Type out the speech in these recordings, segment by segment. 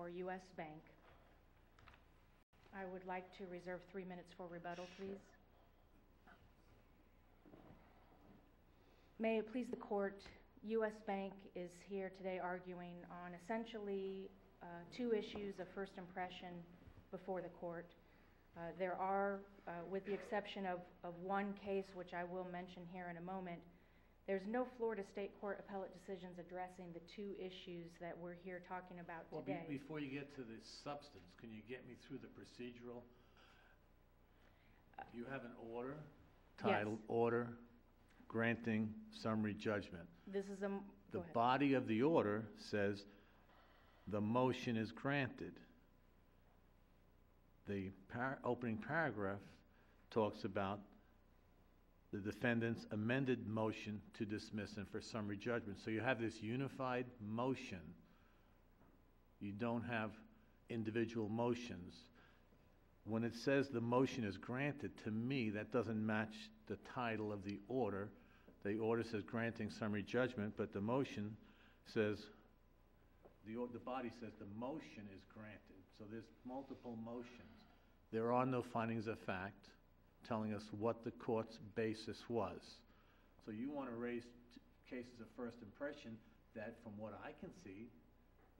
for U.S. Bank. I would like to reserve 3 minutes for rebuttal, please. May it please the Court, U.S. Bank is here today arguing on essentially two issues of first impression before the Court. There are, with the exception of one case, which I will mention here in a moment, there's no Florida State Court appellate decisions addressing the two issues that we're here talking about today. Well, before you get to the substance, can you get me through the procedural? You have an order titled Order Granting Summary Judgment. This is the body of the order says the motion is granted. The opening paragraph talks about the defendant's amended motion to dismiss and for summary judgment. So you have this unified motion. You don't have individual motions. When it says the motion is granted, to me, that doesn't match the title of the order. The order says granting summary judgment, but the motion says, the body says the motion is granted. So there's multiple motions. There are no findings of fact telling us what the court's basis was. So you want to raise cases of first impression that, from what I can see,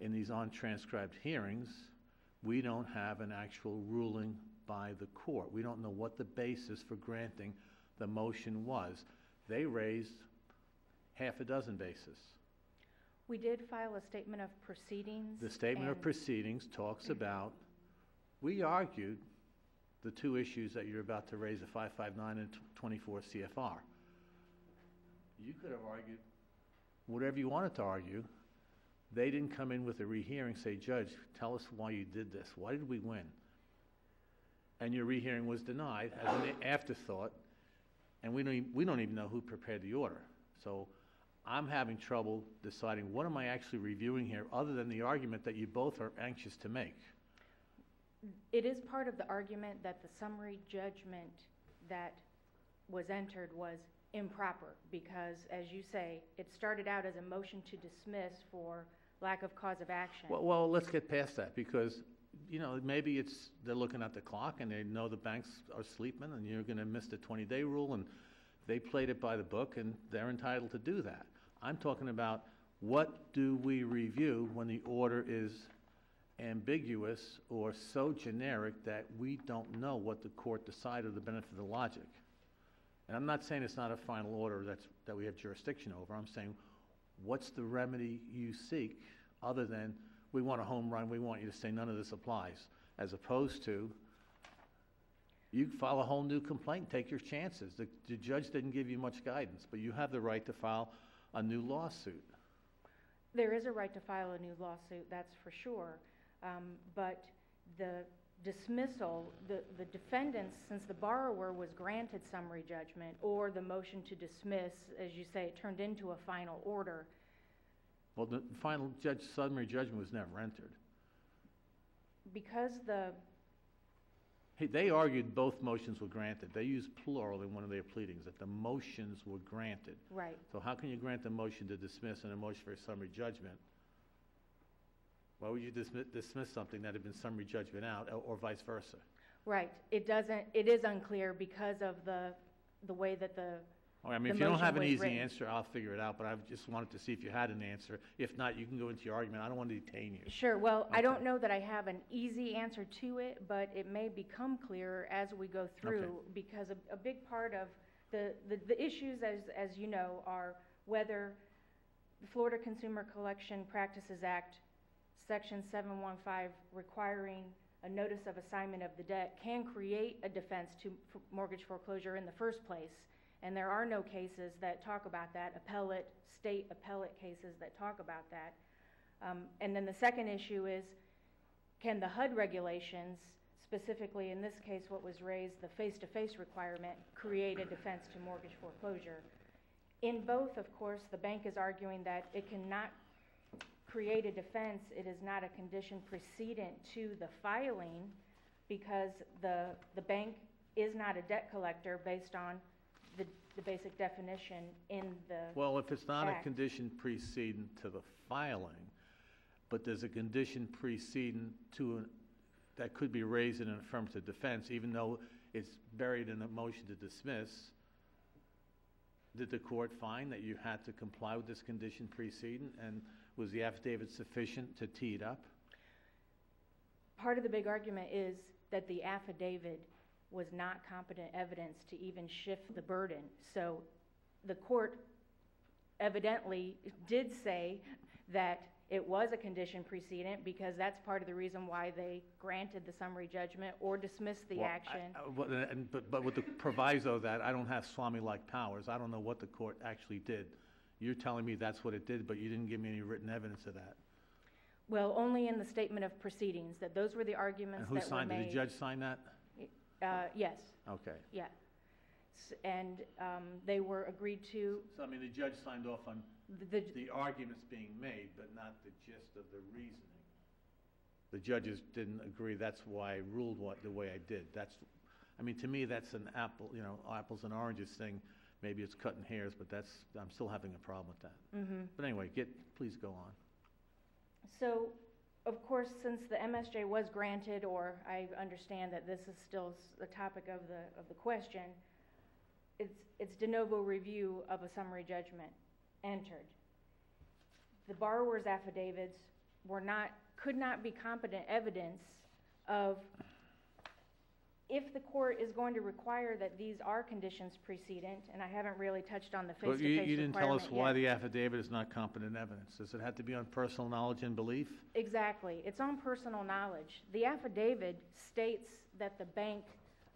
in these untranscribed hearings, we don't have an actual ruling by the court. We don't know what the basis for granting the motion was. They raised half a dozen bases. We did file a statement of proceedings. The statement of proceedings talks about, we argued the two issues that you're about to raise, the 559 and 24 CFR. You could have argued whatever you wanted to argue. They didn't come in with a rehearing, say, Judge, tell us why you did this. Why did we win? And your rehearing was denied as an afterthought, and we don't even know who prepared the order. So I'm having trouble deciding what am I actually reviewing here other than the argument that you both are anxious to make. It is part of the argument that the summary judgment that was entered was improper because, as you say, it started out as a motion to dismiss for lack of cause of action. Well, let's get past that because, you know, maybe they're looking at the clock and they know the banks are sleeping and you're going to miss the 20-day rule and they played it by the book and they're entitled to do that. I'm talking about what do we review when the order is ambiguous or so generic that we don't know what the court decided or the benefit of the logic. And I'm not saying it's not a final order that we have jurisdiction over. I'm saying what's the remedy you seek other than we want a home run, we want you to say none of this applies, as opposed to you file a whole new complaint, take your chances. The judge didn't give you much guidance, but you have the right to file a new lawsuit. There is a right to file a new lawsuit, that's for sure. But the dismissal, the defendants, since the borrower was granted summary judgment or the motion to dismiss, as you say, it turned into a final order. Well, the final summary judgment was never entered. Because they argued both motions were granted. They used plural in one of their pleadings, that the motions were granted. Right. So how can you grant a motion to dismiss and a motion for a summary judgment? Why would you dismiss something that had been summary judgment out, or vice versa? Right. It is unclear because of the way that the I mean, if you don't have an easy answer, I'll figure it out, but I just wanted to see if you had an answer. If not, you can go into your argument. I don't want to detain you. Sure. Well, okay. I don't know that I have an easy answer to it, but it may become clearer as we go through because a big part of the issues, as you know, are whether the Florida Consumer Collection Practices Act, Section 715, requiring a notice of assignment of the debt can create a defense to mortgage foreclosure in the first place. And there are no cases that talk about that, state appellate cases that talk about that. And then the second issue is, can the HUD regulations, specifically in this case what was raised, the face-to-face requirement, create a defense to mortgage foreclosure? In both, of course, the bank is arguing that it cannot create a defense. It is not a condition precedent to the filing because the bank is not a debt collector based on the basic definition in the Well, if it's not Act. A condition precedent to the filing, but there's a condition preceding that could be raised in an affirmative defense, even though it's buried in a motion to dismiss. Did the court find that you had to comply with this condition preceding, and was the affidavit sufficient to tee it up? Part of the big argument is that the affidavit was not competent evidence to even shift the burden. So the court evidently did say that it was a condition precedent, because that's part of the reason why they granted the summary judgment or dismissed the action. But with the proviso that I don't have Swami-like powers, I don't know what the court actually did. You're telling me that's what it did, but you didn't give me any written evidence of that. Well, only in the statement of proceedings, that those were the arguments And that who signed were it? made. Did the judge sign that? Yes, Okay. yeah. And they were agreed to. So, I mean, the judge signed off on the arguments being made, but not the gist of the reasoning. The judges didn't agree. That's why I ruled the way I did. I mean, to me, that's an apples and oranges thing. Maybe it's cutting hairs, but I'm still having a problem with that. Mm-hmm. But anyway, please go on. So, of course, since the MSJ was granted, or I understand that this is still the topic of the question, it's de novo review of a summary judgment entered. The borrower's affidavits could not be competent evidence of, if the court is going to require that these are conditions precedent, and I haven't really touched on the face-to-face requirement You didn't tell us why yet. the affidavit is not competent evidence. Does it have to be on personal knowledge and belief? Exactly. It's on personal knowledge. The affidavit states that the bank,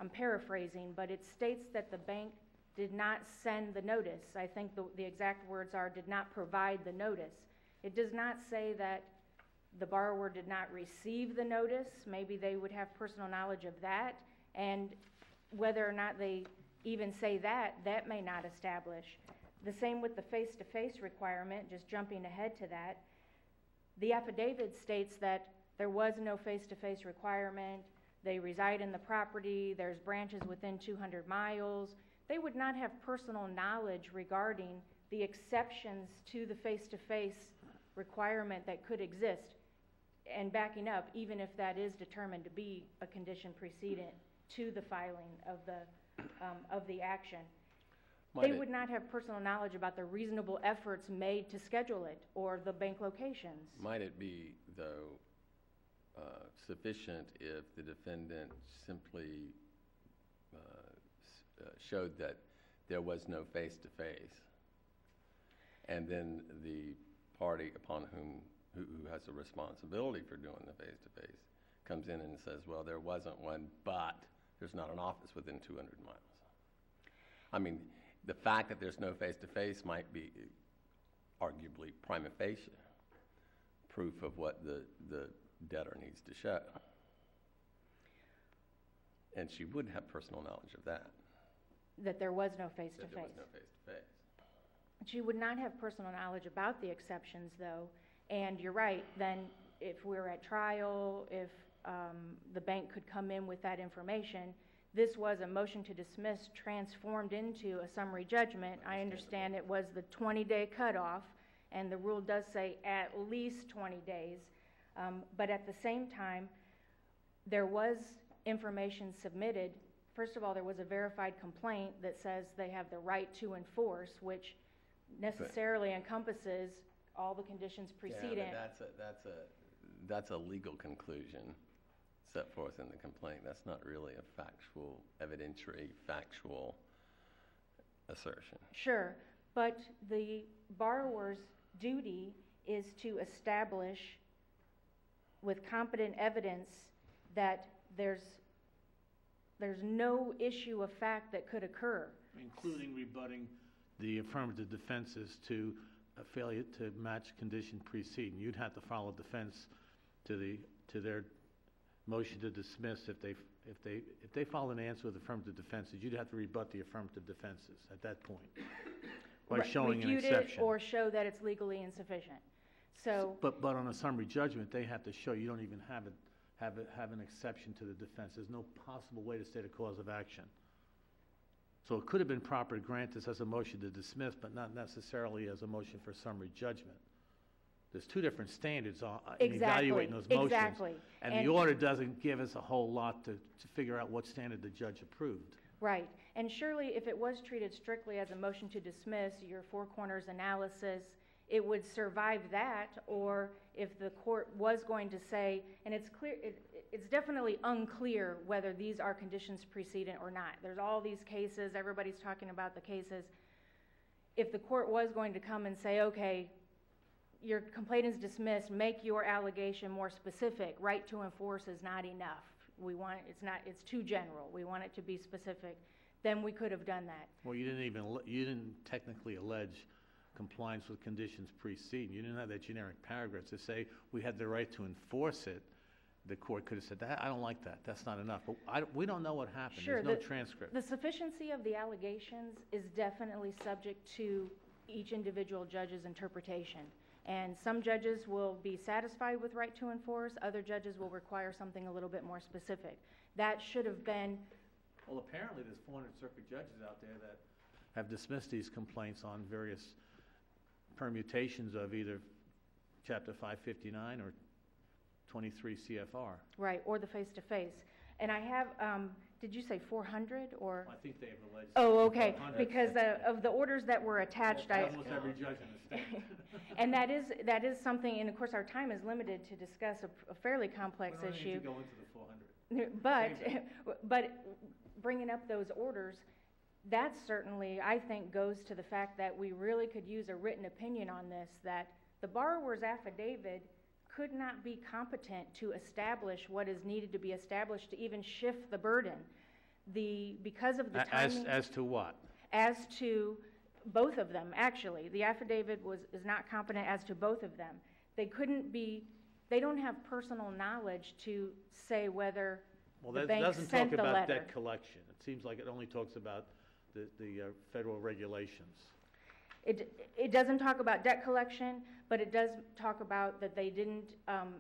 I'm paraphrasing, but it states that the bank did not send the notice. I think the exact words are, did not provide the notice. It does not say that the borrower did not receive the notice. Maybe they would have personal knowledge of that. And whether or not they even say that may not establish. The same with the face-to-face requirement, just jumping ahead to that. The affidavit states that there was no face-to-face requirement. They reside in the property. There's branches within 200 miles. They would not have personal knowledge regarding the exceptions to the face-to-face requirement that could exist. And backing up, even if that is determined to be a condition precedent to the filing of the action, they would not have personal knowledge about the reasonable efforts made to schedule it or the bank locations. Might it be, though, sufficient if the defendant simply showed that there was no face-to-face, and then the party upon who has a responsibility for doing the face-to-face comes in and says, well, there wasn't one, but there's not an office within 200 miles. I mean, the fact that there's no face-to-face might be arguably prima facie proof of what the debtor needs to show. And she would have personal knowledge of that. That there was no face-to-face. That there was no face-to-face. She would not have personal knowledge about the exceptions, though. And you're right, then if we're at trial, if the bank could come in with that information, this was a motion to dismiss transformed into a summary judgment. I understand it was the 20-day cutoff, and the rule does say at least 20 days. But at the same time, there was information submitted. First of all, there was a verified complaint that says they have the right to enforce, which necessarily encompasses all the conditions precedent. Yeah, but that's a legal conclusion set forth in the complaint. That's not really a factual, evidentiary, factual assertion. Sure, but the borrower's duty is to establish with competent evidence that there's no issue of fact that could occur. Including rebutting the affirmative defenses to a failure to match condition preceding. You'd have to file a defense to their motion to dismiss if they filed an answer with affirmative defenses. You'd have to rebut the affirmative defenses at that point by showing an exception. Refute it or show that it's legally insufficient. So, but on a summary judgment, they have to show you don't even have an exception to the defense. There's no possible way to state a cause of action. So it could have been proper to grant this as a motion to dismiss, but not necessarily as a motion for summary judgment. there's two different standards in Exactly, evaluating those motions. exactly. And And- the order doesn't give us a whole lot to figure out what standard the judge approved. Right, and surely if it was treated strictly as a motion to dismiss, your four corners analysis, it would survive that, or if the court was going to say, and it's clear, it's definitely unclear whether these are conditions precedent or not. There's all these cases, everybody's talking about the cases. If the court was going to come and say, okay, your complaint is dismissed, make your allegation more specific, right to enforce is not enough. We want, it's too general, we want it to be specific, then we could have done that. Well, you didn't technically allege compliance with conditions preceding. You didn't have that generic paragraph to say we had the right to enforce it. The court could have said, that, I don't like that, that's not enough. But we don't know what happened. Sure, There's no transcript. The sufficiency of the allegations is definitely subject to each individual judge's interpretation. And some judges will be satisfied with right to enforce, other judges will require something a little bit more specific. That should have been, Well, apparently there's 400 circuit judges out there that have dismissed these complaints on various permutations of either Chapter 559 or 23 CFR. right, or the face-to-face. And I have, did you say 400 or? I think they've alleged. Oh, okay, 500. because of the orders that were attached, Almost every judge in the state. and that is something, and of course, our time is limited to discuss a fairly complex We don't need issue. to go into the 400. But bringing up those orders, that certainly, I think, goes to the fact that we really could use a written opinion on this, that the borrower's affidavit could not be competent to establish what is needed to be established to even shift the burden. Because of the timing. As to what? As to both of them, actually. The affidavit is not competent as to both of them. They don't have personal knowledge to say whether Well, the that bank doesn't talk sent the about letter. debt collection. It seems like it only talks about the federal regulations. It doesn't talk about debt collection, but it does talk about that they didn't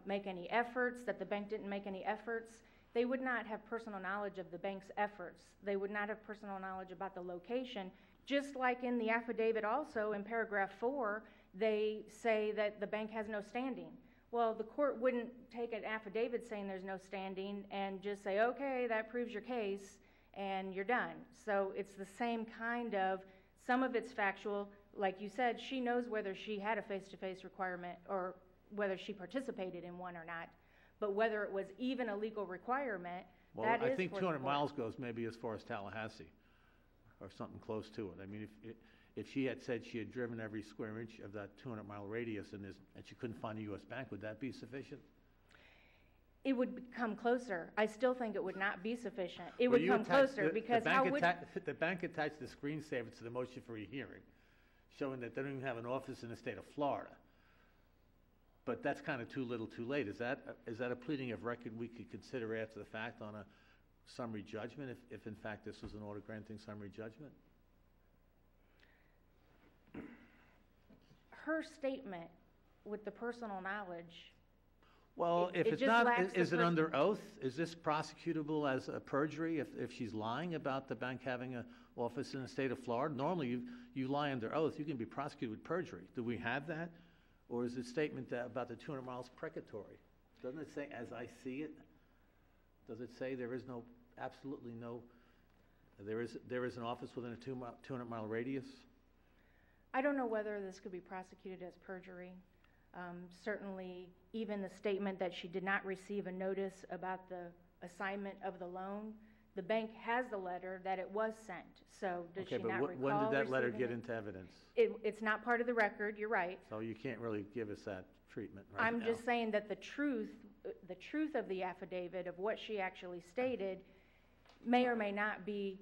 make any efforts, that the bank didn't make any efforts. They would not have personal knowledge of the bank's efforts. They would not have personal knowledge about the location. Just like in the affidavit also, in paragraph 4, they say that the bank has no standing. Well, the court wouldn't take an affidavit saying there's no standing and just say, okay, that proves your case, and you're done. So it's the same kind of, some of it's factual. Like you said, she knows whether she had a face-to-face requirement or whether she participated in one or not. But whether it was even a legal requirement, Well, that is I think for the 200 court. miles goes maybe as far as Tallahassee or something close to it. I mean, if she had said she had driven every square inch of that 200-mile radius and she couldn't find a U.S. bank, would that be sufficient? It would come closer. I still think it would not be sufficient. It Well, would you come attached- closer because how would, the bank attached the screensaver to the motion for a hearing, showing that they don't even have an office in the state of Florida. But that's kind of too little too late. Is that a pleading of record we could consider after the fact on a summary judgment, if in fact this was an order granting summary judgment? her statement with the personal knowledge, Well, It- if it it's just not, lacks the is it pers- under oath? Is this prosecutable as a perjury if she's lying about the bank having an office in the state of Florida? Normally, you lie under oath, you can be prosecuted with perjury. Do we have that? Or is the statement about the 200 miles precatory? Doesn't it say, as I see it? Does it say there is no, absolutely no, there is an office within a 200-mile radius? I don't know whether this could be prosecuted as perjury. Certainly, even the statement that she did not receive a notice about the assignment of the loan, the bank has the letter that it was sent. So does she Okay, not but recall when did that letter receiving get it? into evidence? It's not part of the record, you're right. So you can't really give us that treatment right now. I'm just saying that the truth of the affidavit of what she actually stated may or may not be,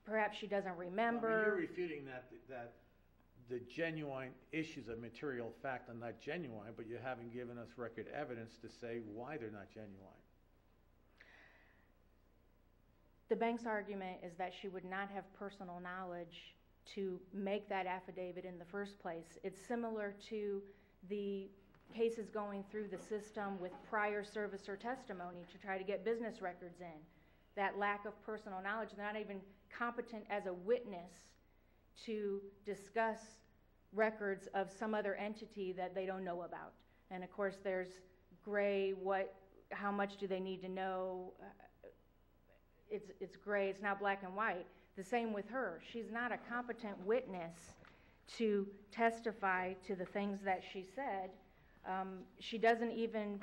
perhaps she doesn't Well, I mean, remember. you're refuting that the genuine issues of material fact are not genuine, but you haven't given us record evidence to say why they're not genuine. The bank's argument is that she would not have personal knowledge to make that affidavit in the first place. It's similar to the cases going through the system with prior servicer testimony to try to get business records in. That lack of personal knowledge, they're not even competent as a witness to discuss records of some other entity that they don't know about. And of course, there's gray, how much do they need to know? It's gray, it's not black and white. The same with her. She's not a competent witness to testify to the things that she said. She doesn't even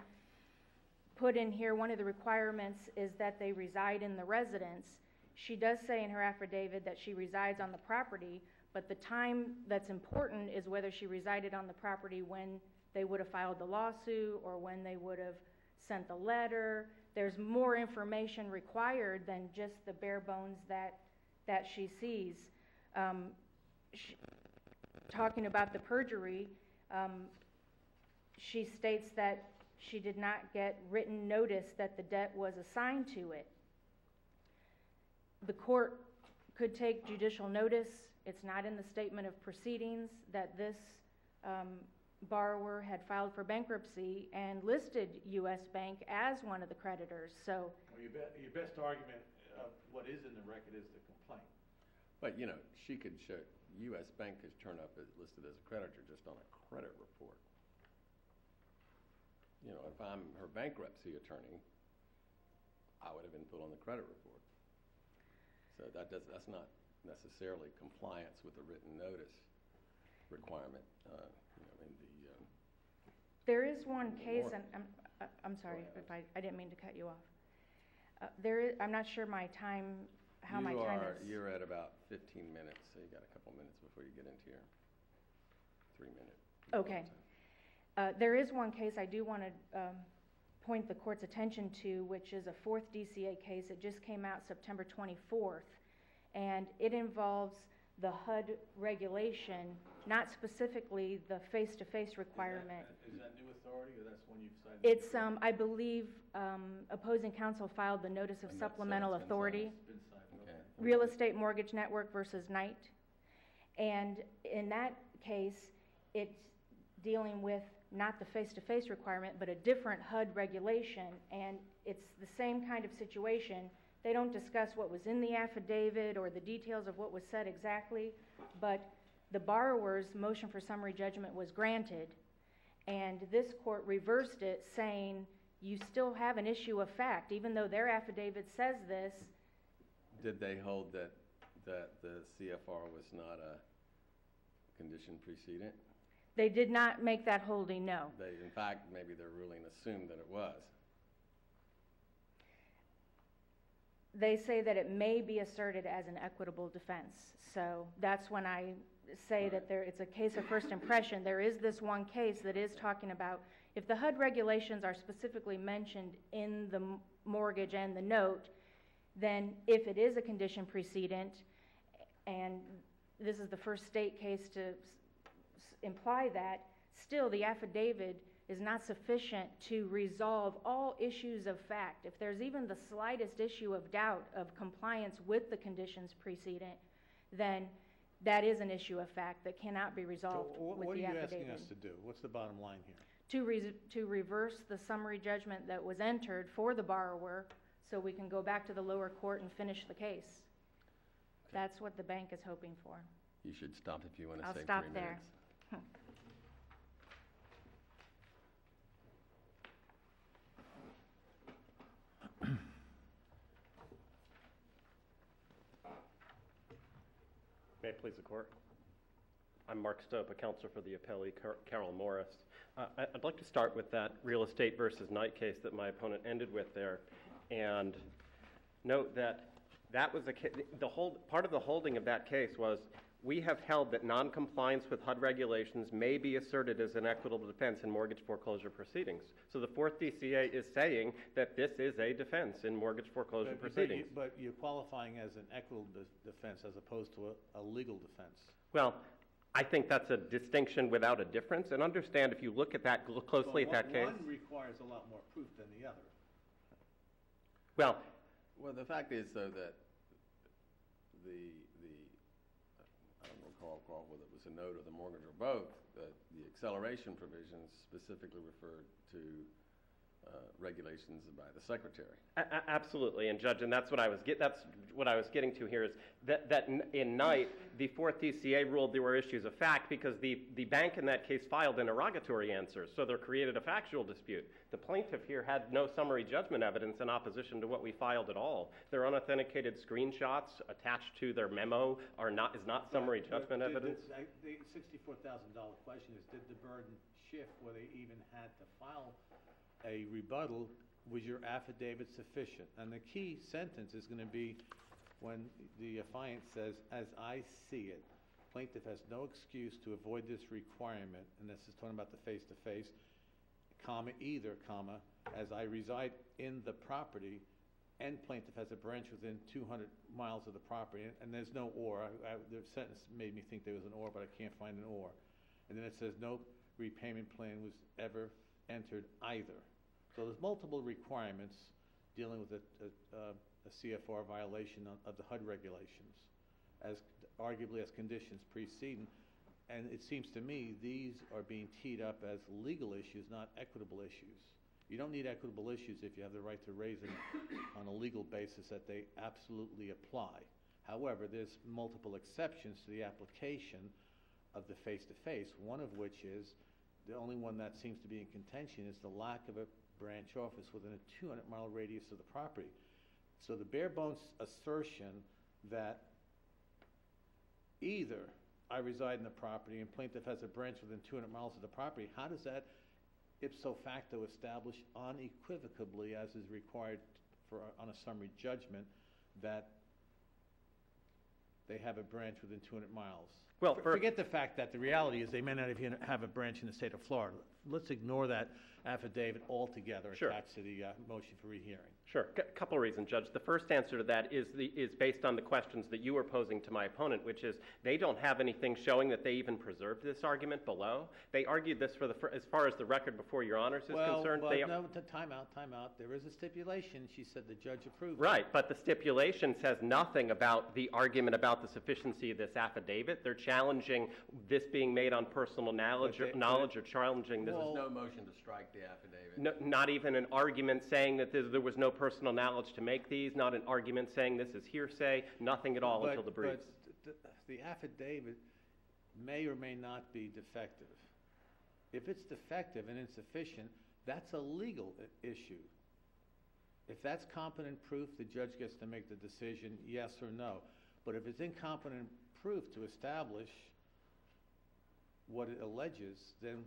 put in here, one of the requirements is that they reside in the residence. She does say in her affidavit that she resides on the property, but the time that's important is whether she resided on the property when they would have filed the lawsuit or when they would have sent the letter. There's more information required than just the bare bones that she sees. Talking about the perjury, she states that she did not get written notice that the debt was assigned to it. The court could take judicial notice. It's not in the statement of proceedings that this borrower had filed for bankruptcy and listed U.S. Bank as one of the creditors. So, Well, your best argument of what is in the record is the complaint. But, you know, she could show, U.S. Bank could turn up as listed as a creditor just on a credit report. You know, if I'm her bankruptcy attorney, I would have been put on the credit report. So that's not necessarily compliance with the written notice requirement, you know, in the. there is one case, More. and I'm sorry Go if I didn't mean to cut you off. I'm not sure my time, how my time is. You're at about 15 minutes, so you got a couple minutes before you get into your 3-minute. Okay. There is one case I do want to point the court's attention to, which is a 4th DCA case. It just came out September 24th, and it involves the HUD regulation, not specifically the face-to-face requirement. Is that new authority, or that's one you've cited? It's, I believe, opposing counsel filed the notice of And that's- supplemental it's been authority. It's been cited, Okay. Real Estate Mortgage Network versus Knight. And in that case, it's dealing with not the face-to-face requirement, but a different HUD regulation, and it's the same kind of situation. They don't discuss what was in the affidavit or the details of what was said exactly, but the borrower's motion for summary judgment was granted, and this court reversed it, saying you still have an issue of fact, even though their affidavit says this. Did they hold that the CFR was not a condition precedent? They did not make that holding, no. They, in fact, maybe their ruling assumed that it was. They say that it may be asserted as an equitable defense. So that's when I say that it's a case of first impression. There is this one case that is talking about if the HUD regulations are specifically mentioned in the mortgage and the note, then if it is a condition precedent, and this is the first state case to imply that, still the affidavit is not sufficient to resolve all issues of fact. If there's even the slightest issue of doubt of compliance with the conditions precedent, then that is an issue of fact that cannot be resolved So with what are the you affidavit. asking us to do? What's the bottom line here? To reverse the summary judgment that was entered for the borrower so we can go back to the lower court and finish the case. That's what the bank is hoping for. You should stop if you want to I'll say 3 stop minutes. there. May it please the court. I'm Mark Stope, a counselor for the appellee Carol Morris. I'd like to start with that Real Estate versus Knight case that my opponent ended with there, and note that that was part of the holding of that case was we have held that noncompliance with HUD regulations may be asserted as an equitable defense in mortgage foreclosure proceedings. So the 4th DCA is saying that this is a defense in mortgage foreclosure proceedings. But you're qualifying as an equitable defense as opposed to a legal defense. Well, I think that's a distinction without a difference. And understand, if you look at that closely at that case. One requires a lot more proof than the other. Well, The fact is, though, that I don't recall whether it was a note or the mortgage or both, that the acceleration provisions specifically referred to regulations by the secretary. Absolutely, and Judge, and that's what I was getting to here is that in Knight, the Fourth DCA ruled there were issues of fact because the bank in that case filed interrogatory answers, so there created a factual dispute. The plaintiff here had no summary judgment evidence in opposition to what we filed at all. Their unauthenticated screenshots attached to their memo is not summary judgment evidence. The $64,000 question is, did the burden shift where they even had to file a rebuttal? Was your affidavit sufficient? And the key sentence is going to be when the affiant says, as I see it, plaintiff has no excuse to avoid this requirement, and this is talking about the face-to-face, comma, either, comma, as I reside in the property, and plaintiff has a branch within 200 miles of the property, and there's no or. The sentence made me think there was an or, but I can't find an or. And then it says no repayment plan was ever entered either. So there's multiple requirements dealing with a CFR violation of the HUD regulations, as arguably as conditions preceding. And it seems to me these are being teed up as legal issues, not equitable issues. You don't need equitable issues if you have the right to raise them on a legal basis that they absolutely apply. However, there's multiple exceptions to the application of the face-to-face, one of which is, the only one that seems to be in contention is the lack of a branch office within a 200-mile radius of the property. So the bare bones assertion that either I reside in the property and plaintiff has a branch within 200 miles of the property, how does that ipso facto establish unequivocally, as is required on a summary judgment, that they have a branch within 200 miles? Well, forget the fact that the reality is they may not even have a branch in the state of Florida. Let's ignore that affidavit altogether attached to the motion for rehearing. Sure. A couple of reasons, Judge. The first answer to that is based on the questions that you were posing to my opponent, which is they don't have anything showing that they even preserved this argument below. They argued this as far as the record before Your Honors is concerned. No, time out. There is a stipulation. She said the judge approved. Right, but the stipulation says nothing about the argument about the sufficiency of this affidavit. They're challenging this being made on personal knowledge or challenging this. There was no motion to strike the affidavit. No, not even an argument saying that there was no personal knowledge to make these, not an argument saying this is hearsay, nothing at all until the briefs. But the affidavit may or may not be defective. If it's defective and insufficient, that's a legal issue. If that's competent proof, the judge gets to make the decision, yes or no. But if it's incompetent proof to establish what it alleges, then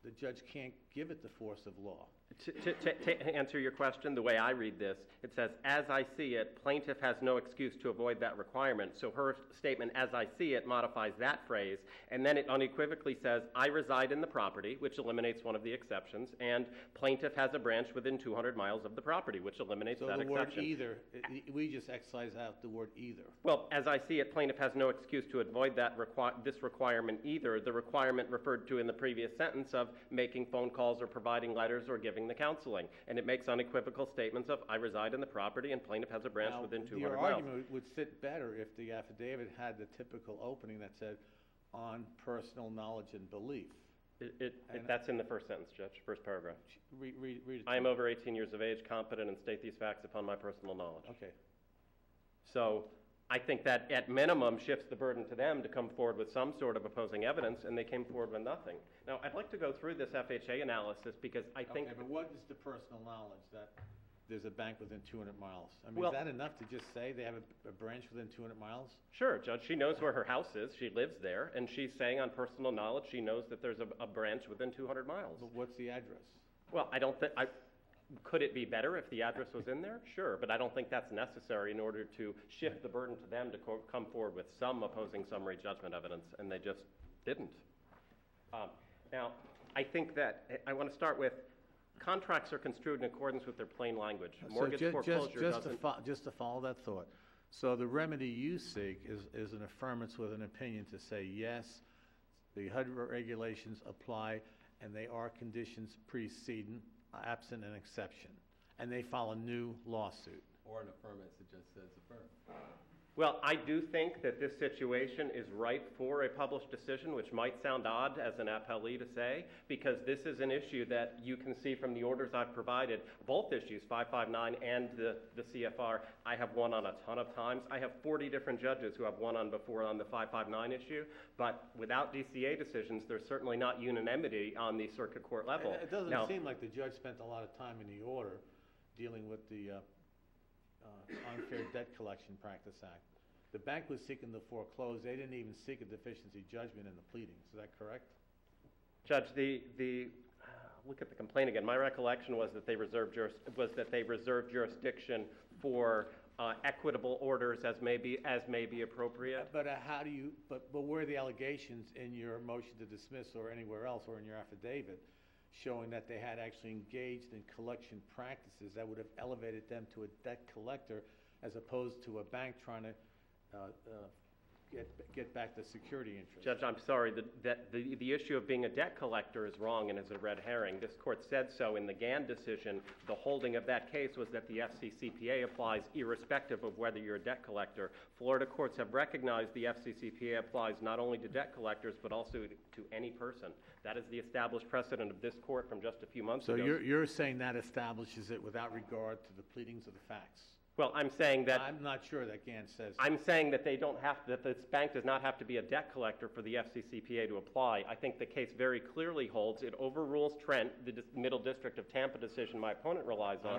the judge can't give it the force of law. To answer your question, the way I read this, it says, as I see it, plaintiff has no excuse to avoid that requirement. So her statement, as I see it, modifies that phrase. And then it unequivocally says, I reside in the property, which eliminates one of the exceptions, and plaintiff has a branch within 200 miles of the property, which eliminates that exception. So the word either, we just excise out the word either. Well, as I see it, plaintiff has no excuse to avoid that this requirement either. The requirement referred to in the previous sentence of making phone calls or providing letters or giving the counseling. And it makes unequivocal statements of, I reside in the property and plaintiff has a branch within 200 your miles. Your argument would fit better if the affidavit had the typical opening that said, on personal knowledge and belief. That's in the first sentence, Judge, first paragraph. Read it. I am over 18 years of age, competent, and state these facts upon my personal knowledge. Okay. So I think that at minimum shifts the burden to them to come forward with some sort of opposing evidence, and they came forward with nothing. Now, I'd like to go through this FHA analysis because I think... Okay, but what is the personal knowledge that there's a bank within 200 miles? I mean, is that enough to just say they have a branch within 200 miles? Sure, Judge. She knows where her house is. She lives there, and she's saying on personal knowledge she knows that there's a branch within 200 miles. But what's the address? Well, I don't think... Could it be better if the address was in there? Sure, but I don't think that's necessary in order to shift the burden to them to come forward with some opposing summary judgment evidence, and they just didn't. Now, I think that I want to start with contracts are construed in accordance with their plain language. Mortgage foreclosure doesn't. Just to follow that thought. So the remedy you seek is an affirmance with an opinion to say, yes, the HUD regulations apply, and they are conditions preceding, absent an exception, and they file a new lawsuit. Or an affirmance that just says affirm. Well, I do think that this situation is ripe for a published decision, which might sound odd as an appellee to say, because this is an issue that you can see from the orders I've provided, both issues, 559 and the CFR, I have won on a ton of times. I have 40 different judges who have won on before on the 559 issue, but without DCA decisions, there's certainly not unanimity on the circuit court level. It doesn't Now, seem like the judge spent a lot of time in the order dealing with the Unfair Debt Collection Practice Act. The bank was seeking to foreclose. They didn't even seek a deficiency judgment in the pleadings. Is that correct? Judge, look at the complaint again. My recollection was that they reserved jurisdiction for equitable orders as may be appropriate. But how do you? But where are the allegations in your motion to dismiss, or anywhere else, or in your affidavit, showing that they had actually engaged in collection practices that would have elevated them to a debt collector, as opposed to a bank trying to get back the security interest? Judge, I'm sorry, the issue of being a debt collector is wrong and is a red herring. This court said so in the Gann decision. The holding of that case was that the FCCPA applies irrespective of whether you're a debt collector. Florida courts have recognized the FCCPA applies not only to debt collectors, but also to any person. That is the established precedent of this court from just a few months ago. So you're saying that establishes it without regard to the pleadings of the facts? Well, I'm saying that I'm not sure that Gann says. I'm saying that that this bank does not have to be a debt collector for the FCCPA to apply. I think the case very clearly holds. It overrules Trent, the Middle District of Tampa decision my opponent relies on. I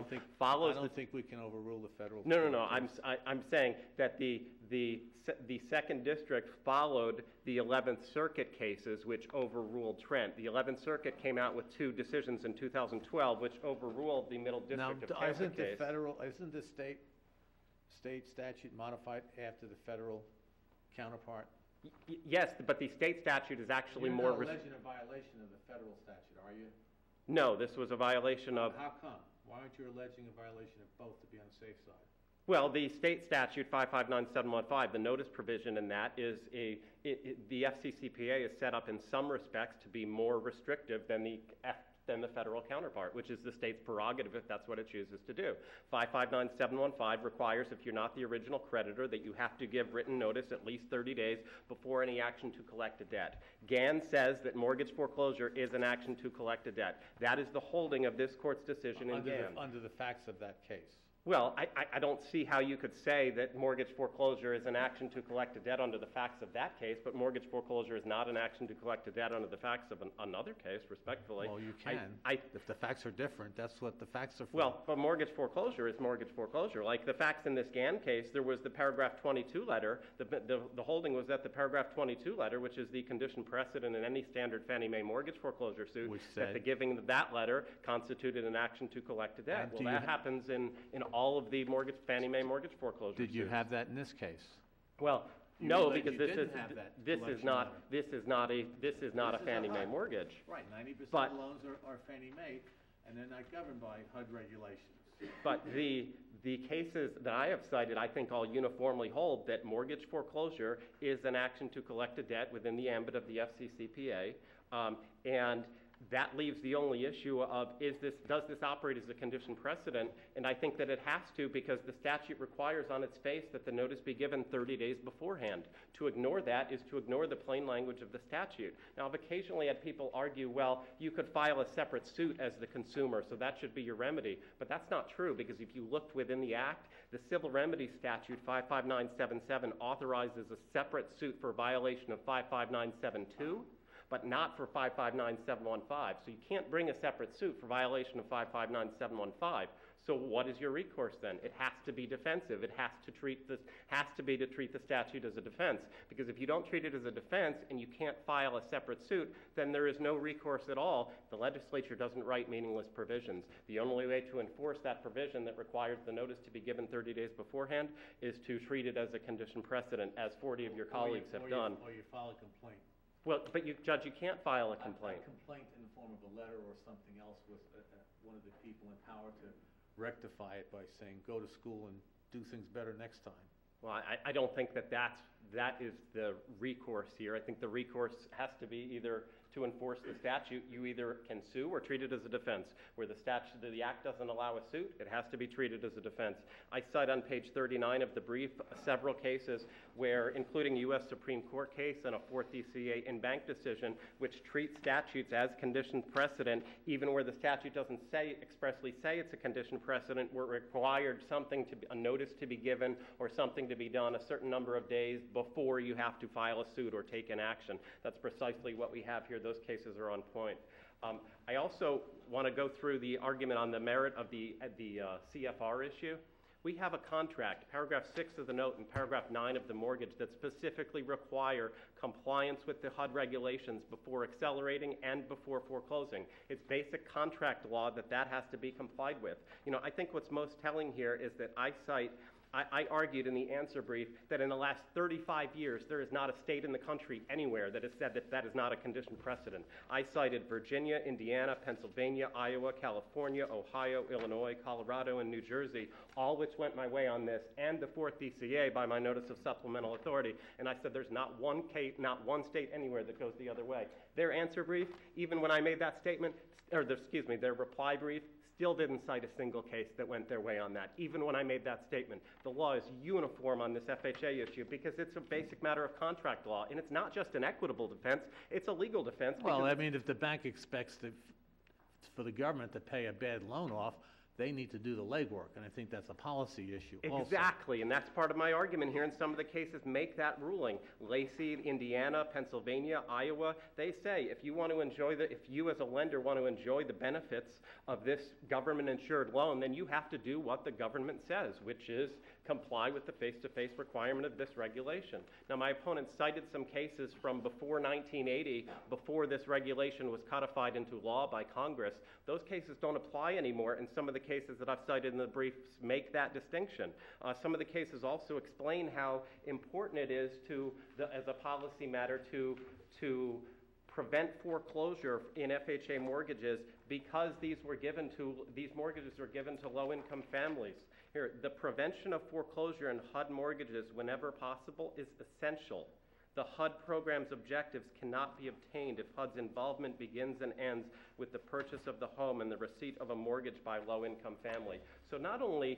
don't think we can overrule the federal. No. I'm saying that the Second District followed the 11th Circuit cases, which overruled Trent. The 11th Circuit came out with two decisions in 2012, which overruled the Middle District of Tampa case. Isn't the state statute modified after the federal counterpart? Yes, but the state statute is actually You're more. not alleging a violation of the federal statute, are you? No, this was a violation of. How come? Why aren't you alleging a violation of both to be on the safe side? Well, the state statute 559715, the notice provision in that is the FCCPA is set up in some respects to be more restrictive than the federal counterpart, which is the state's prerogative if that's what it chooses to do. 559715 requires, if you're not the original creditor, that you have to give written notice at least 30 days before any action to collect a debt. Gann says that mortgage foreclosure is an action to collect a debt. That is the holding of this court's decision in Gann. Under the facts of that case. Well, I don't see how you could say that mortgage foreclosure is an action to collect a debt under the facts of that case, but mortgage foreclosure is not an action to collect a debt under the facts of another case, respectfully. Well, you can. If the facts are different, that's what the facts are for. Well, but mortgage foreclosure is mortgage foreclosure. Like the facts in this Gann case, there was the paragraph 22 letter. The holding was that the paragraph 22 letter, which is the condition precedent in any standard Fannie Mae mortgage foreclosure suit, that the giving of that letter constituted an action to collect a debt. Well, that happens in all of the Fannie Mae mortgage foreclosure Did you suits. have that in this case? Well, no, because this is not a Fannie Mae mortgage. Right, 90% of loans are Fannie Mae, and they're not governed by HUD regulations. But the cases that I have cited, I think all uniformly hold that mortgage foreclosure is an action to collect a debt within the ambit of the FCCPA, and that leaves the only issue of does this operate as a condition precedent? And I think that it has to, because the statute requires on its face that the notice be given 30 days beforehand. To ignore that is to ignore the plain language of the statute. Now, I've occasionally had people argue, well, you could file a separate suit as the consumer, so that should be your remedy. But that's not true, because if you looked within the Act, the Civil Remedies Statute 55977 authorizes a separate suit for violation of 55972. But not for 559715. So you can't bring a separate suit for violation of 559715. So what is your recourse then? It has to be defensive. It has to treat the statute as a defense. Because if you don't treat it as a defense and you can't file a separate suit, then there is no recourse at all. The legislature doesn't write meaningless provisions. The only way to enforce that provision that requires the notice to be given 30 days beforehand is to treat it as a condition precedent, as 40 of your colleagues have done. Or you file a complaint. Well, but Judge, you can't file a complaint. A complaint in the form of a letter or something else with one of the people in power to rectify it by saying, go to school and do things better next time. Well, I don't think that is the recourse here. I think the recourse has to be either to enforce the statute, you either can sue or treat it as a defense. Where the act doesn't allow a suit, it has to be treated as a defense. I cite on page 39 of the brief several cases where, including U.S. Supreme Court case and a 4th DCA in-bank decision, which treat statutes as conditioned precedent, even where the statute doesn't expressly say it's a conditioned precedent, where it required a notice to be given or something to be done a certain number of days before you have to file a suit or take an action. That's precisely what we have here. Those cases are on point. I also want to go through the argument on the merit of the CFR issue. We have a contract, paragraph 6 of the note and paragraph 9 of the mortgage, that specifically require compliance with the HUD regulations before accelerating and before foreclosing. It's basic contract law that has to be complied with. You know, I think what's most telling here is that I argued in the answer brief that in the last 35 years, there is not a state in the country anywhere that has said that is not a conditioned precedent. I cited Virginia, Indiana, Pennsylvania, Iowa, California, Ohio, Illinois, Colorado, and New Jersey, all which went my way on this, and the 4th DCA by my notice of supplemental authority. And I said there's not one state anywhere that goes the other way. Their answer brief, even when I made that statement, their reply brief, still didn't cite a single case that went their way on that, even when I made that statement. The law is uniform on this FHA issue because it's a basic matter of contract law, and it's not just an equitable defense, it's a legal defense. Well, I mean, if the bank expects for the government to pay a bad loan off, they need to do the legwork, and I think that's a policy issue also. Exactly, and that's part of my argument here, and some of the cases make that ruling. Lacey, Indiana, Pennsylvania, Iowa, they say if you as a lender want to enjoy the benefits of this government-insured loan, then you have to do what the government says, which is comply with the face-to-face requirement of this regulation. Now, my opponent cited some cases from before 1980, before this regulation was codified into law by Congress. Those cases don't apply anymore, and some of the cases that I've cited in the briefs make that distinction. Some of the cases also explain how important it is as a policy matter to prevent foreclosure in FHA mortgages because these mortgages were given to low-income families. Here, the prevention of foreclosure in HUD mortgages whenever possible is essential. The HUD program's objectives cannot be obtained if HUD's involvement begins and ends with the purchase of the home and the receipt of a mortgage by a low-income family. So not only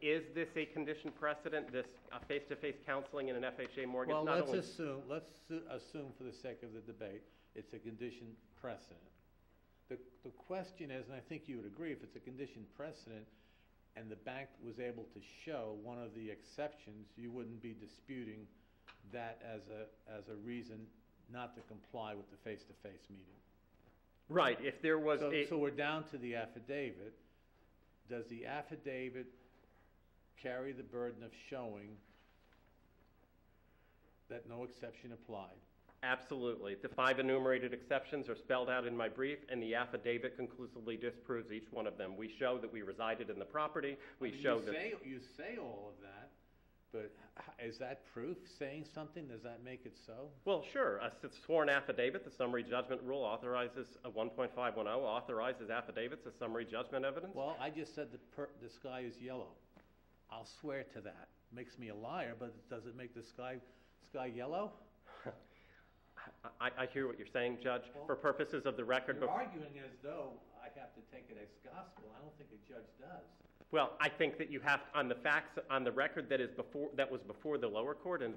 is this a conditioned precedent, this face-to-face counseling in an FHA mortgage. Well, let's assume for the sake of the debate, it's a conditioned precedent. The question is, and I think you would agree, if it's a conditioned precedent and the bank was able to show one of the exceptions, you wouldn't be disputing that as a reason not to comply with the face-to-face meeting. Right, if there was So we're down to the affidavit. Does the affidavit carry the burden of showing that no exception applied? Absolutely. The 5 enumerated exceptions are spelled out in my brief, and the affidavit conclusively disproves each one of them. We show that we resided in the property. You say all of that, but is that proof? Saying something, does that make it so? Well, sure. A sworn affidavit, the summary judgment rule authorizes, 1.510 authorizes affidavits as summary judgment evidence. Well, I just said the sky is yellow. I'll swear to that. Makes me a liar, but does it make the sky yellow? I hear what you're saying, Judge. Well, for purposes of the record... You're arguing as though I have to take it as gospel. I don't think a judge does. Well, I think that you have, on the facts, on the record that was before the lower court and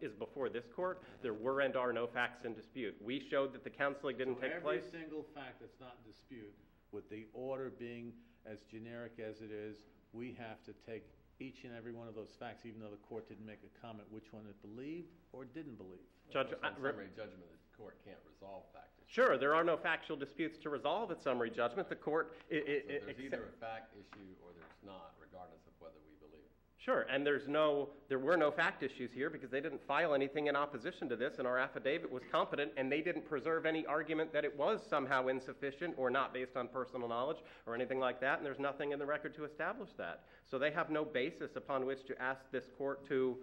is before this court, there were and are no facts in dispute. We showed that the counseling didn't take place. Every single fact that's not in dispute, with the order being as generic as it is, we have to take each and every one of those facts, even though the court didn't make a comment which one it believed or didn't believe. Judge, summary judgment, the court can't resolve fact issues. Sure, there are no factual disputes to resolve at summary judgment. The court... So there's either a fact issue or there's not, regardless of whether we believe it. Sure, and there were no fact issues here because they didn't file anything in opposition to this, and our affidavit was competent, and they didn't preserve any argument that it was somehow insufficient or not based on personal knowledge or anything like that, and there's nothing in the record to establish that. So they have no basis upon which to ask this court to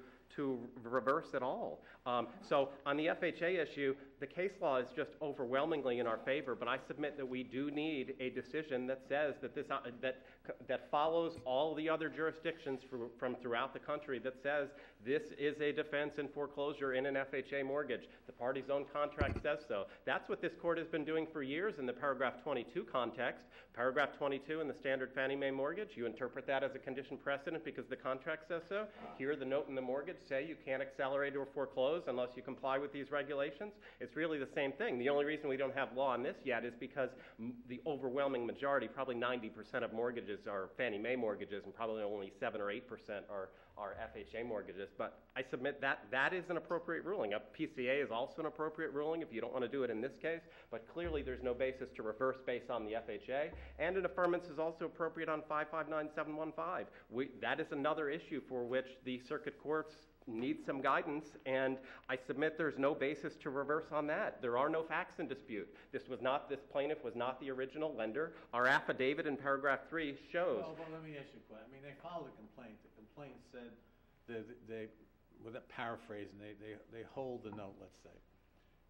reverse at all. So on the FHA issue, the case law is just overwhelmingly in our favor, but I submit that we do need a decision that says that that follows all the other jurisdictions from throughout the country that says this is a defense in foreclosure in an FHA mortgage. The party's own contract says so. That's what this court has been doing for years in the paragraph 22 context. Paragraph 22 in the standard Fannie Mae mortgage, you interpret that as a condition precedent because the contract says so. Here, the note and the mortgage say you can't accelerate or foreclose unless you comply with these regulations. It's really the same thing. The only reason we don't have law on this yet is because the overwhelming majority, probably 90% of mortgages are Fannie Mae mortgages, and probably only 7 or 8% are FHA mortgages. But I submit that that is an appropriate ruling. A PCA is also an appropriate ruling if you don't want to do it in this case, but clearly there's no basis to reverse based on the FHA, and an affirmance is also appropriate on 559715. That is another issue for which the circuit courts need some guidance, and I submit there's no basis to reverse on that. There are no facts in dispute. This plaintiff was not the original lender. Our affidavit in paragraph 3 shows. Well, let me ask you a question. I mean, they filed a complaint. The complaint said they without paraphrasing, they hold the note, let's say,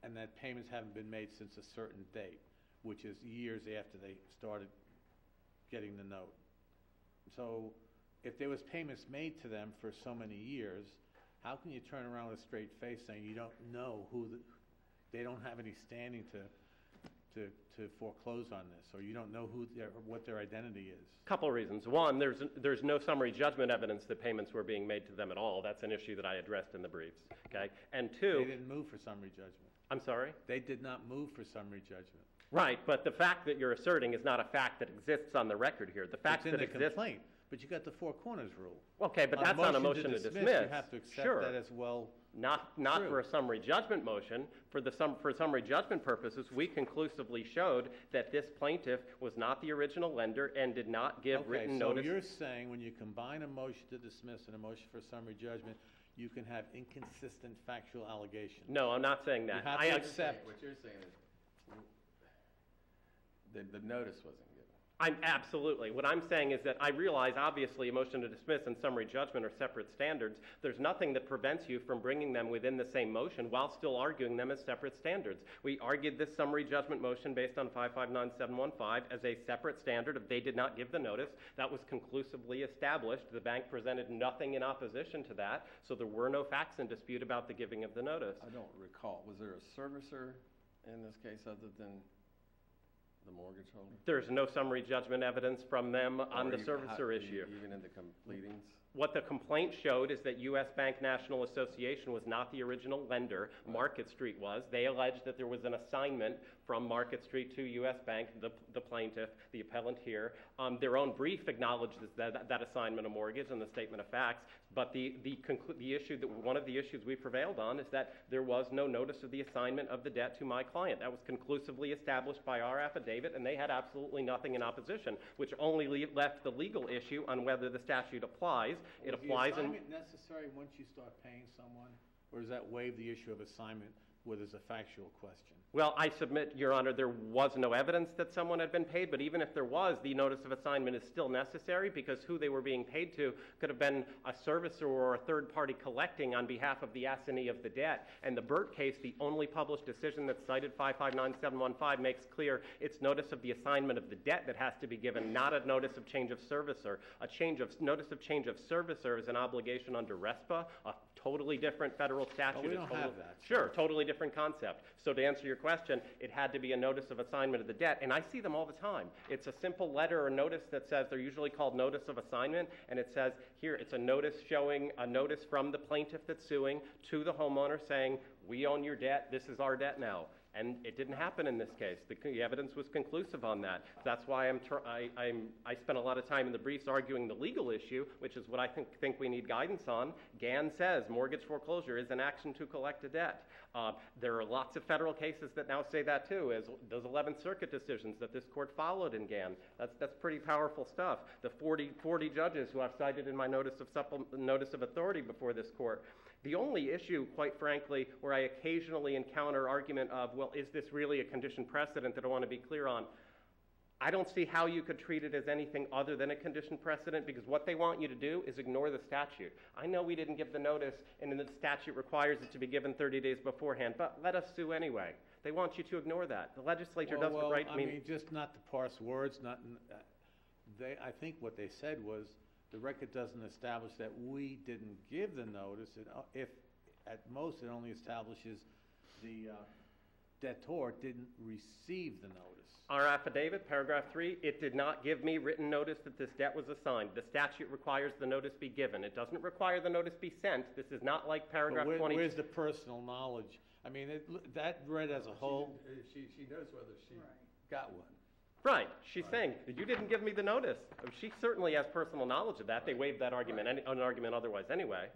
and that payments haven't been made since a certain date, which is years after they started getting the note. So if there was payments made to them for so many years, how can you turn around with a straight face saying you don't know they don't have any standing to foreclose on this, or you don't know what their identity is? Couple of reasons. One, there's no summary judgment evidence that payments were being made to them at all. That's an issue that I addressed in the briefs. Okay, and two, they didn't move for summary judgment. I'm sorry? They did not move for summary judgment. Right, but the fact that you're asserting is not a fact that exists on the record here. The fact It's in that the exists. complaint, but you got the four corners rule. Okay, but that's on a motion to dismiss. You have to accept Sure. that as well. Not True. for a summary judgment motion. For summary judgment purposes, we conclusively showed that this plaintiff was not the original lender and did not give written notice. So you're saying when you combine a motion to dismiss and a motion for summary judgment, you can have inconsistent factual allegations? No, I'm not saying that. You have I to accept. accept. What you're saying is the notice wasn't given. Absolutely. What I'm saying is that I realize, obviously, a motion to dismiss and summary judgment are separate standards. There's nothing that prevents you from bringing them within the same motion while still arguing them as separate standards. We argued this summary judgment motion based on 559715 as a separate standard if they did not give the notice. That was conclusively established. The bank presented nothing in opposition to that, so there were no facts in dispute about the giving of the notice. I don't recall. Was there a servicer in this case other than the mortgage holder? There's no summary judgment evidence from them on the servicer issue. Even in the pleadings? What the complaint showed is that U.S. Bank National Association was not the original lender. Market Street was. They alleged that there was an assignment from Market Street to U.S. Bank, the plaintiff, the appellant here. Their own brief acknowledged that assignment of mortgage in the statement of facts, but one of the issues we prevailed on is that there was no notice of the assignment of the debt to my client. That was conclusively established by our affidavit, and they had absolutely nothing in opposition, which only left the legal issue on whether the statute applies. It applies in... Is the assignment necessary once you start paying someone, or does that waive the issue of assignment where there's a factual question? Well, I submit, Your Honor, there was no evidence that someone had been paid, but even if there was, the notice of assignment is still necessary because who they were being paid to could have been a servicer or a third party collecting on behalf of the assignee of the debt. And the Burt case, the only published decision that cited 559715, makes clear it's notice of the assignment of the debt that has to be given, not a notice of change of servicer. Notice of change of servicer is an obligation under RESPA, a totally different federal statute. Oh, we don't have that. Sure, totally different concept. So to answer your question, it had to be a notice of assignment of the debt, and I see them all the time. It's a simple letter or notice that says, they're usually called notice of assignment, and it says, here, it's a notice showing a notice from the plaintiff that's suing to the homeowner saying, we own your debt, this is our debt now. And it didn't happen in this case. The evidence was conclusive on that. That's why I spent a lot of time in the briefs arguing the legal issue, which is what I think we need guidance on. Gann says mortgage foreclosure is an action to collect a debt. There are lots of federal cases that now say that too, as those 11th Circuit decisions that this court followed in Gann. That's pretty powerful stuff. The 40 judges who I've cited in my notice of authority before this court. The only issue, quite frankly, where I occasionally encounter argument of, well, is this really a condition precedent that I want to be clear on? I don't see how you could treat it as anything other than a condition precedent, because what they want you to do is ignore the statute. I know we didn't give the notice, and then the statute requires it to be given 30 days beforehand, but let us sue anyway. They want you to ignore that. The legislature doesn't write, I mean, just not to parse words, I think what they said was, the record doesn't establish that we didn't give the notice. If, at most, it only establishes the debtor didn't receive the notice. our affidavit, paragraph 3, it did not give me written notice that this debt was assigned. The statute requires the notice be given. It doesn't require the notice be sent. This is not like paragraph 20. Where's the personal knowledge? I mean, that read as a whole. She knows whether she got one. Right. She's saying, you didn't give me the notice. She certainly has personal knowledge of that. They waived that argument, an argument otherwise anyway.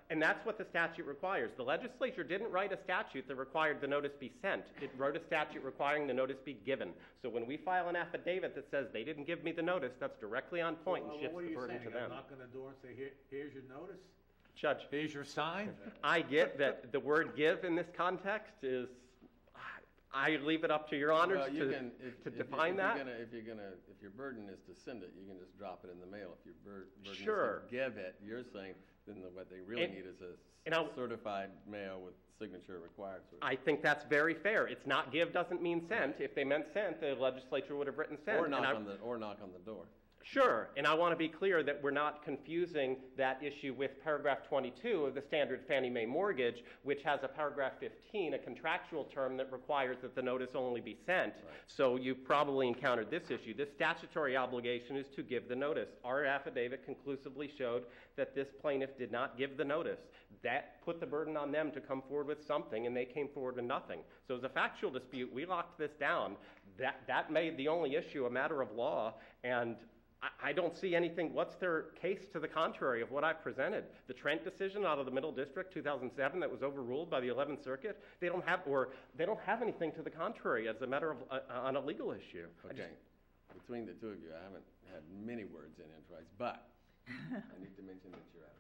And that's what the statute requires. The legislature didn't write a statute that required the notice be sent. It wrote a statute requiring the notice be given. So when we file an affidavit that says they didn't give me the notice, that's directly on point and shifts the burden to them. I'm not going to door and say, here's your notice? Judge, Here's your sign? I get that the word give in this context is, I leave it up to your honors Well, you to define that. If your burden is to send it, you can just drop it in the mail. If your burden Sure. is to give it, you're saying then what they really need is a certified mail with signature required. I think that's very fair. It's not give doesn't mean sent. If they meant sent, the legislature would have written sent. Or knock on the door. Sure, and I want to be clear that we're not confusing that issue with paragraph 22 of the standard Fannie Mae mortgage, which has a paragraph 15, a contractual term that requires that the notice only be sent. Right. So you probably encountered this issue. This statutory obligation is to give the notice. Our affidavit conclusively showed that this plaintiff did not give the notice. That put the burden on them to come forward with something, and they came forward with nothing. So it was a factual dispute. We locked this down. That made the only issue a matter of law, and I don't see anything. What's their case to the contrary of what I've presented? The Trent decision out of the Middle District, 2007, that was overruled by the 11th Circuit. They don't have anything to the contrary as a matter of on a legal issue. Okay. Between the two of you, I haven't had many words in edgewise, but I need to mention that you're out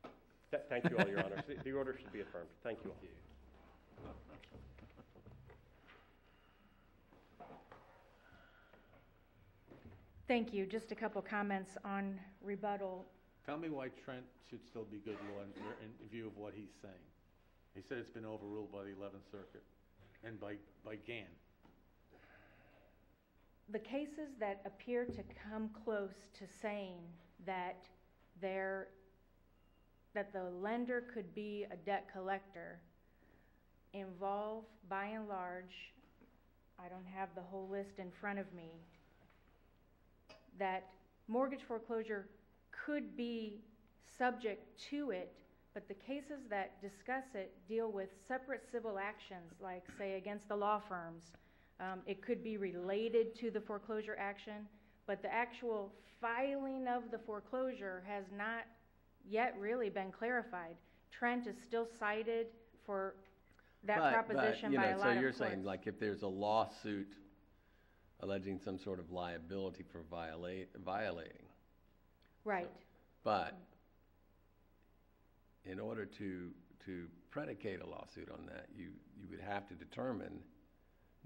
of time. Thank you all, Your Honor. The order should be affirmed. Thank you all. Thank you. Just a couple comments on rebuttal. Tell me why Trent should still be good law in view of what he's saying. He said it's been overruled by the 11th Circuit and by Gann. The cases that appear to come close to saying that the lender could be a debt collector involve, by and large, I don't have the whole list in front of me, that mortgage foreclosure could be subject to it, but the cases that discuss it deal with separate civil actions, like, say, against the law firms. It could be related to the foreclosure action, but the actual filing of the foreclosure has not yet really been clarified. Trent is still cited for that proposition by a lot of courts. So you're saying, like, if there's a lawsuit alleging some sort of liability for violating. Right. But in order to predicate a lawsuit on that, you would have to determine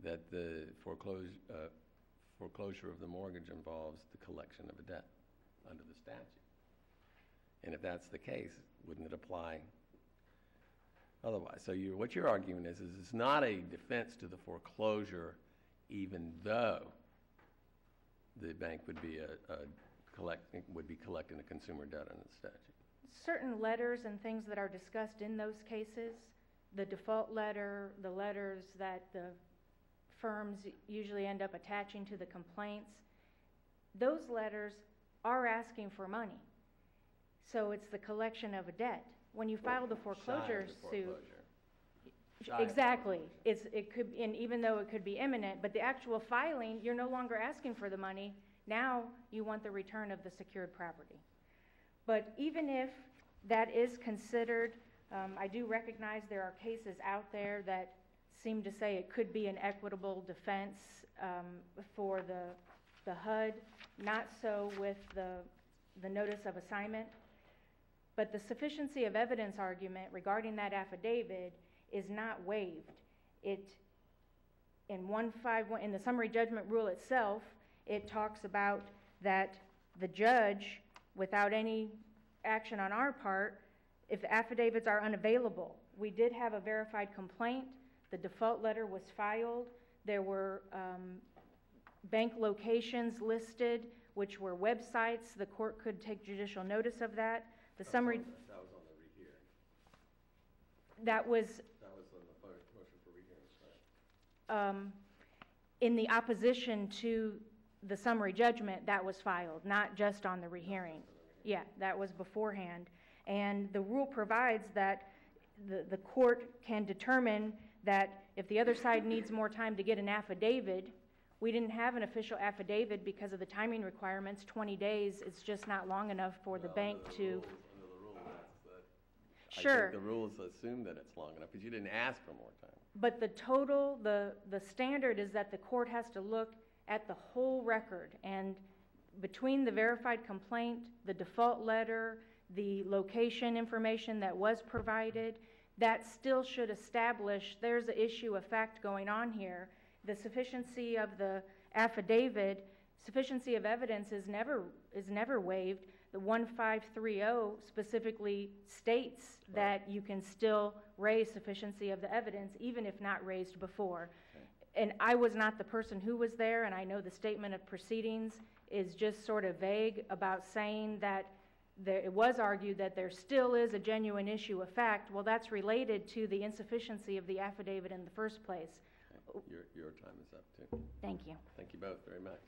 that the foreclosure of the mortgage involves the collection of a debt under the statute. And if that's the case, wouldn't it apply otherwise? So what you're arguing is it's not a defense to the foreclosure, even though the bank would be collecting a consumer debt under the statute. Certain letters and things that are discussed in those cases, the default letter, the letters that the firms usually end up attaching to the complaints, those letters are asking for money. So it's the collection of a debt. When you file the foreclosure suit, exactly. It could, and even though it could be imminent, but the actual filing, you're no longer asking for the money. Now you want the return of the secured property. But even if that is considered, I do recognize there are cases out there that seem to say it could be an equitable defense for the HUD, not so with the notice of assignment. But the sufficiency of evidence argument regarding that affidavit is not waived. In the summary judgment rule itself, it talks about that the judge, without any action on our part, if affidavits are unavailable. We did have a verified complaint. The default letter was filed. There were bank locations listed, which were websites. The court could take judicial notice of that. The summary, That was on the rehearing. that was That was on the motion for rehearing, right? in the opposition to the summary judgment that was filed, not just on the rehearing. Yeah, that was beforehand. And the rule provides that the court can determine that if the other side needs more time to get an affidavit, we didn't have an official affidavit because of the timing requirements. 20 days is just not long enough for the bank to. Under the rules, I Sure. think the rules assume that it's long enough, because you didn't ask for more time. But the standard is that the court has to look at the whole record, and between the verified complaint, the default letter, the location information that was provided, that still should establish there's an issue of fact going on here. The sufficiency of the affidavit, sufficiency of evidence is never waived. The 1530 specifically states that you can still raise sufficiency of the evidence even if not raised before. And I was not the person who was there, and I know the statement of proceedings is just sort of vague about saying that it was argued that there still is a genuine issue of fact. Well, that's related to the insufficiency of the affidavit in the first place. Okay. Your time is up, too. Thank you. Thank you both very much.